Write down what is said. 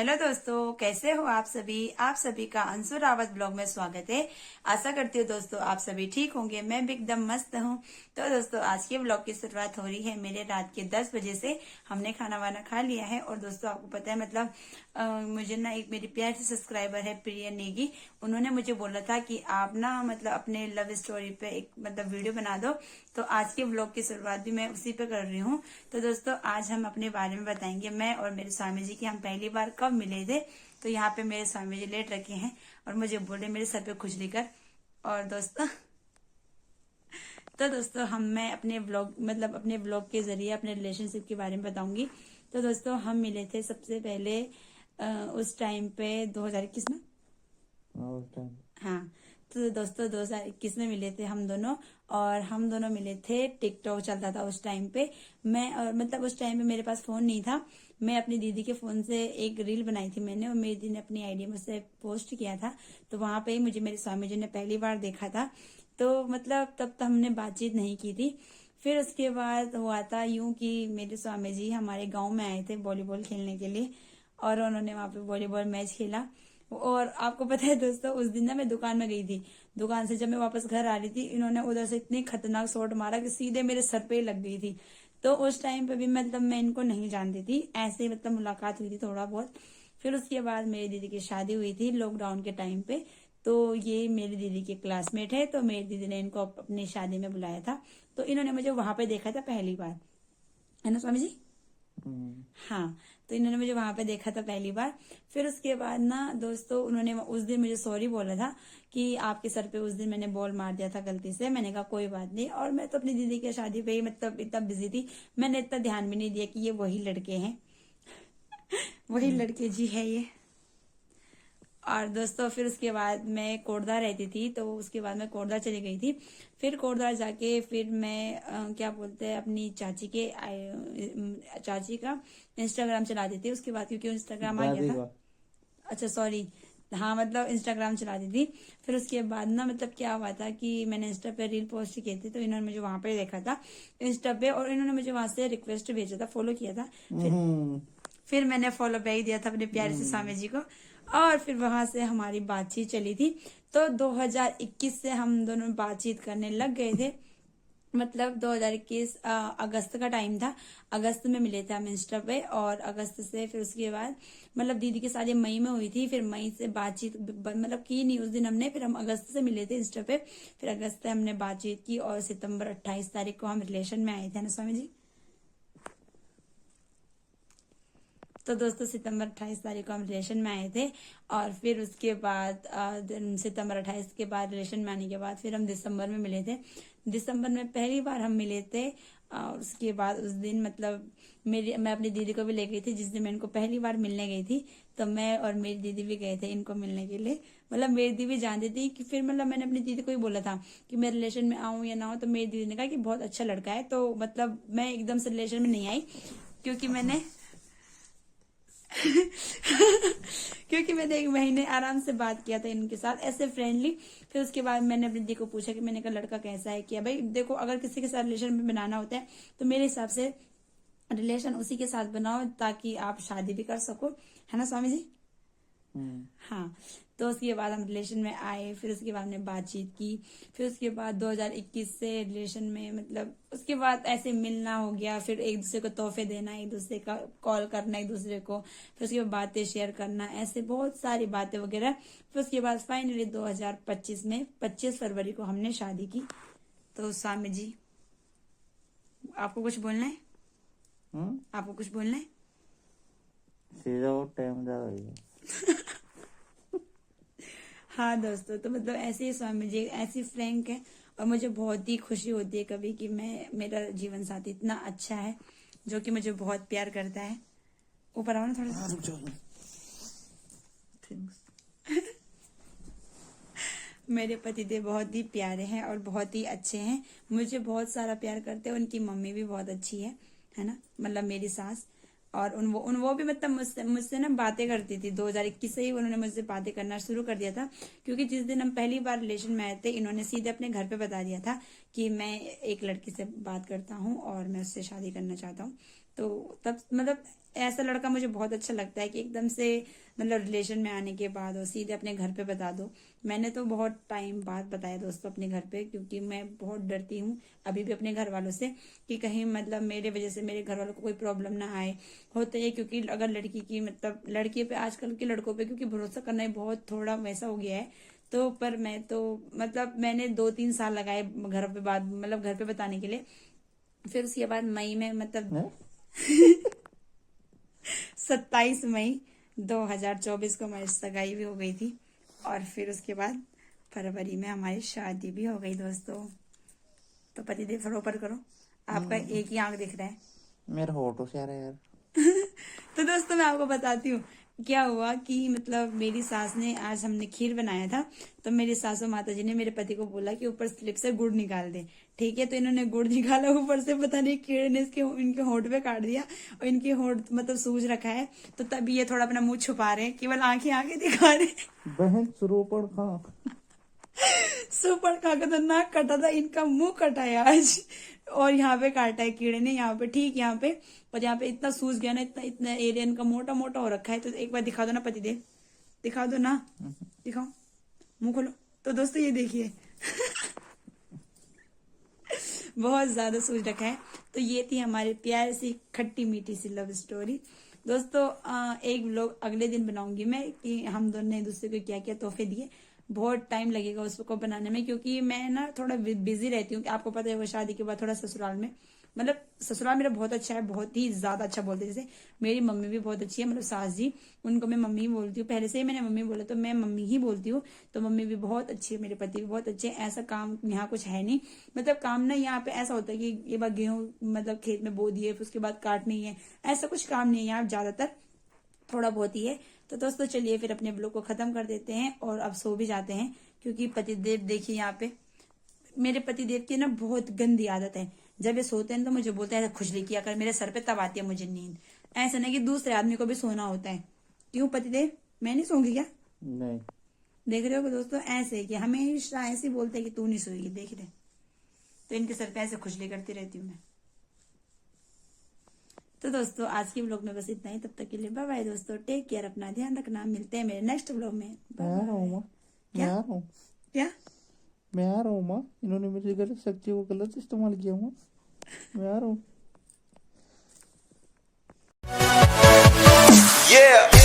Hello दोस्तों, कैसे हो आप सभी। आप सभी का अंशु रावत ब्लॉग में स्वागत है। आशा करती हूँ दोस्तों आप सभी ठीक होंगे। मैं भी एकदम मस्त हूँ। तो दोस्तों आज के ब्लॉग की शुरुआत हो रही है मेरे रात के 10 बजे से। हमने खाना वाना खा लिया है। और दोस्तों आपको पता है मतलब मुझे ना एक मेरी प्यार से सब्सक्राइबर है प्रिया नेगी। उन्होंने मुझे बोला था कि आप ना मतलब अपने लव स्टोरी पे एक मतलब वीडियो बना दो। तो आज के ब्लॉग की शुरुआत भी मैं उसी पे कर रही हूँ। तो दोस्तों आज हम अपने बारे में बताएंगे, मैं और मेरे स्वामी जी की हम पहली बार कब मिले थे। तो यहाँ पे मेरे स्वामी जी लेट रखे हैं और मुझे बोले मेरे सर पे खुजली कर। और दोस्तों तो दोस्तों मैं अपने ब्लॉग मतलब अपने ब्लॉग के जरिए अपने रिलेशनशिप के बारे में बताऊंगी। तो दोस्तों हम मिले थे सबसे पहले उस टाइम पे 2021 में। हाँ, तो दोस्तों 2021 में मिले थे हम दोनों। और हम दोनों मिले थे, टिकटॉक चलता था उस टाइम पे। मैं और मतलब उस टाइम पे मेरे पास फोन नहीं था। मैं अपनी दीदी के फोन से एक रील बनाई थी मैंने, और मेरी दीदी ने अपनी आईडी में से पोस्ट किया था। तो वहां पे ही मुझे मेरे स्वामी जी ने पहली बार देखा था। तो मतलब तब तो हमने बातचीत नहीं की थी। फिर उसके बाद हुआ था यूं कि मेरे स्वामी जी हमारे गाँव में आए थे वॉलीबॉल खेलने के लिए। और उन्होंने वहां पे वॉलीबॉल मैच खेला। और आपको पता है दोस्तों उस दिन ना मैं दुकान में गई थी। दुकान से जब मैं वापस घर आ रही थी, इन्होंने उधर से इतनी खतरनाक शॉट मारा कि सीधे मेरे सर पे ही लग गई थी। तो उस टाइम पे भी मतलब मैं इनको नहीं जानती थी, ऐसे ही मतलब मुलाकात हुई थी थोड़ा बहुत। फिर उसके बाद मेरी दीदी की शादी हुई थी लॉकडाउन के टाइम पे। तो ये मेरी दीदी के क्लासमेट है, तो मेरी दीदी ने इनको अपनी शादी में बुलाया था। तो इन्होंने मुझे वहां पे देखा था पहली बार, है ना स्वामी जी। हाँ, तो इन्होंने मुझे वहां पे देखा था पहली बार। फिर उसके बाद ना दोस्तों उन्होंने उस दिन मुझे सॉरी बोला था कि आपके सर पे उस दिन मैंने बॉल मार दिया था गलती से। मैंने कहा कोई बात नहीं। और मैं तो अपनी दीदी की शादी पे ही मतलब इतना बिजी थी, मैंने इतना ध्यान भी नहीं दिया कि ये वही लड़के हैं। वही लड़के जी है ये। और दोस्तों फिर उसके बाद मैं कोटद्वार रहती थी, तो उसके बाद मैं कोटद्वार चली गई थी। फिर कोटद्वार जाके फिर मैं क्या बोलते हैं अपनी चाची का इंस्टाग्राम चलाती थी उसके बाद, क्योंकि इंस्टाग्राम आ गया था। अच्छा सॉरी, हाँ मतलब इंस्टाग्राम चलाती थी। फिर उसके बाद ना मतलब क्या हुआ था कि मैंने इंस्टा पे रील पोस्ट की थी, तो इन्होंने मुझे वहां पे देखा था इंस्टा पे, और इन्होंने मुझे वहां से रिक्वेस्ट भेजा था, फॉलो किया था। फिर मैंने फॉलो बैक दिया था अपने प्यारे से स्वामी जी को। और फिर वहां से हमारी बातचीत चली थी। तो 2021 से हम दोनों बातचीत करने लग गए थे। मतलब 2021 अगस्त का टाइम था। अगस्त में मिले थे हम इंस्टा पे। और अगस्त से फिर उसके बाद मतलब दीदी की शादी मई में हुई थी। फिर मई से बातचीत मतलब की नहीं उस दिन हमने। फिर हम अगस्त से मिले थे इंस्टा पे। फिर अगस्त से हमने बातचीत की और सितंबर 28 तारीख को हम रिलेशन में आए थे ना स्वामी जी। तो दोस्तों सितंबर 28 तारीख को हम रिलेशन में आए थे। और फिर उसके बाद सितंबर 28 के बाद रिलेशन में आने के बाद फिर हम दिसंबर में मिले थे। दिसंबर में पहली बार हम मिले थे। और उसके बाद उस दिन मतलब मैं अपनी दीदी को भी ले गई थी, जिस दिन मैं इनको पहली बार मिलने गई थी। तो मैं और मेरी दीदी भी गए थे इनको मिलने के लिए। मतलब मेरी दीदी भी जानती थी कि फिर मतलब मैंने अपनी दीदी को ही बोला था कि मैं रिलेशन में आऊं या ना हो। तो मेरी दीदी ने कहा कि बहुत अच्छा लड़का है। तो मतलब मैं एकदम से रिलेशन में नहीं आई, क्योंकि मैंने क्योंकि मैंने एक महीने आराम से बात किया था इनके साथ ऐसे फ्रेंडली। फिर उसके बाद मैंने अपनी दी को पूछा कि मैंने कहा लड़का कैसा है। किया भाई देखो, अगर किसी के साथ रिलेशन में बनाना होता है तो मेरे हिसाब से रिलेशन उसी के साथ बनाओ ताकि आप शादी भी कर सको, है ना स्वामी जी। हाँ, तो उसके बाद हम रिलेशन में आए। फिर उसके बाद हमने बातचीत की। फिर उसके बाद 2021 से रिलेशन में मतलब उसके बाद ऐसे मिलना हो गया। फिर एक दूसरे को तोहफे देना, एक दूसरे का कॉल करना एक दूसरे को। फिर उसके बाद बातें शेयर करना, ऐसे बहुत सारी बातें वगैरह। फिर उसके बाद फाइनली 2025 में 25 फरवरी को हमने शादी की। तो स्वामी जी आपको कुछ बोलना है? आपको कुछ बोलना है? सीधा वो टाइम ज्यादा हो गया। हाँ दोस्तों, तो मतलब ऐसे ही स्वामी जी ऐसी फ्रैंक है। और मुझे बहुत ही खुशी होती है कभी कि मेरा जीवन साथी इतना अच्छा है जो कि मुझे बहुत प्यार करता है। ऊपर आओ ना थोड़ा सा। रुक जाओ। थैंक्स। मेरे पतिदेव बहुत ही प्यारे हैं और बहुत ही अच्छे हैं, मुझे बहुत सारा प्यार करते हैं। उनकी मम्मी भी बहुत अच्छी है ना, मतलब मेरी सास। और वो भी मतलब मुझसे ना बातें करती थी। 2021 से ही उन्होंने मुझसे बातें करना शुरू कर दिया था, क्योंकि जिस दिन हम पहली बार रिलेशन में आए थे, इन्होंने सीधे अपने घर पे बता दिया था कि मैं एक लड़की से बात करता हूँ और मैं उससे शादी करना चाहता हूँ। तो तब मतलब ऐसा लड़का मुझे बहुत अच्छा लगता है कि एकदम से मतलब रिलेशन में आने के बाद और सीधे अपने घर पे बता दो। मैंने तो बहुत टाइम बाद बताया दोस्तों अपने घर पे, क्योंकि मैं बहुत डरती हूँ अभी भी अपने घर वालों से कि कहीं मतलब मेरे वजह से मेरे घर वालों को कोई प्रॉब्लम ना आए। होता है क्योंकि अगर लड़की की मतलब लड़की पे, आजकल के लड़कों पे क्योंकि भरोसा करना ही बहुत थोड़ा वैसा हो गया है। तो पर मैं तो मतलब मैंने 2-3 साल लगाए घर पे बात मतलब घर पे बताने के लिए। फिर उसके बाद मई में मतलब हैं? 27 मई 2024 को हमारी सगाई भी हो गई थी, और फिर उसके बाद फरवरी में हमारी शादी भी हो गई दोस्तों। तो पतिदेव थोड़ा ऊपर करो, आपका एक ही आंख दिख रहा है। मेरा होटो से आ रहा है यार। तो दोस्तों मैं आपको बताती हूँ क्या हुआ कि मतलब मेरी सास ने, आज हमने खीर बनाया था, तो मेरी सासू माता जी ने मेरे पति को बोला कि ऊपर स्लिप से गुड़ निकाल दे। ठीक है, तो इन्होंने गुड़ निकाला, ऊपर से पता नहीं कीड़े ने इनके होंठ पे काट दिया और इनके होंठ मतलब सूज रखा है। तो तभी ये थोड़ा अपना मुंह छुपा रहे हैं, केवल आंखें आंखें दिखा रहे हैं। बहन सुरोपड़ खा। सुपर खा के तो नाक कटा था, इनका मुंह कटा है आज। और यहाँ पे काटा है कीड़े ने, यहाँ पे ठीक यहाँ पे, और यहाँ पे इतना सूज गया ना, इतना इतना एरिया इनका मोटा मोटा हो रखा है। तो एक बार दिखा दो ना पतिदेव, दिखा दो ना, दिखाओ, मुंह खोलो। तो दोस्तों ये देखिए बहुत ज्यादा सूज रखा है। तो ये थी हमारी प्यारी सी खट्टी मीठी सी लव स्टोरी दोस्तों। एक व्लॉग अगले दिन बनाऊंगी मैं कि हम दोनों ने एक दूसरे को क्या क्या तोहफे दिए। बहुत टाइम लगेगा उसको बनाने में, क्योंकि मैं ना थोड़ा बिजी रहती हूँ। आपको पता है वो शादी के बाद थोड़ा ससुराल में, मतलब ससुराल मेरा बहुत अच्छा है, बहुत ही ज्यादा अच्छा बोलते हैं। जैसे मेरी मम्मी भी बहुत अच्छी है, मतलब सास जी, उनको मैं मम्मी ही बोलती हूँ। पहले से ही मैंने मम्मी बोला तो मैं मम्मी ही बोलती हूँ। तो मम्मी भी बहुत अच्छी है, मेरे पति भी बहुत अच्छे हैं। ऐसा काम यहाँ कुछ है नहीं, मतलब काम ना यहाँ पे ऐसा होता है कि ये बार गेहूं मतलब खेत में बो दिए, फिर उसके बाद काटनी है, ऐसा कुछ काम नहीं है यहाँ ज्यादातर, थोड़ा बहुत ही है। तो दोस्तों चलिए फिर अपने ब्लॉग को खत्म कर देते हैं और अब सो भी जाते हैं, क्योंकि पतिदेव देखिए यहाँ पे, मेरे पतिदेव की ना बहुत गंदी आदत है। जब ये सोते हैं तो मुझे बोलते हैं खुजली किया कर मेरे सर पे, तब आती है मुझे नींद। ऐसा नहीं कि दूसरे आदमी को भी सोना होता है। क्यों पतिदेव, मैं नहीं सोऊंगी क्या? नहीं। देख रहे हो दोस्तों, ऐसे है कि हमेशा ऐसे ही बोलते हैं कि तू नहीं सोएगी, देख रहे। तो इनके सर पे ऐसे खुजली करती रहती हूँ मैं। तो दोस्तों आज के ब्लॉग में बस इतना ही, तब तक के लिए बाय बाय दोस्तों, टेक केयर, अपना ध्यान रखना, मिलते हैं मेरे नेक्स्ट ब्लॉग में। मैं आ रहा हूँ माँ, मैं क्या आ रहा हूँ, क्या? मैं आ रहा हूँ माँ। इन्होंने मेरे घर सब्जी को गलत इस्तेमाल किया माँ। मैं आ रहा हूँ। Yeah.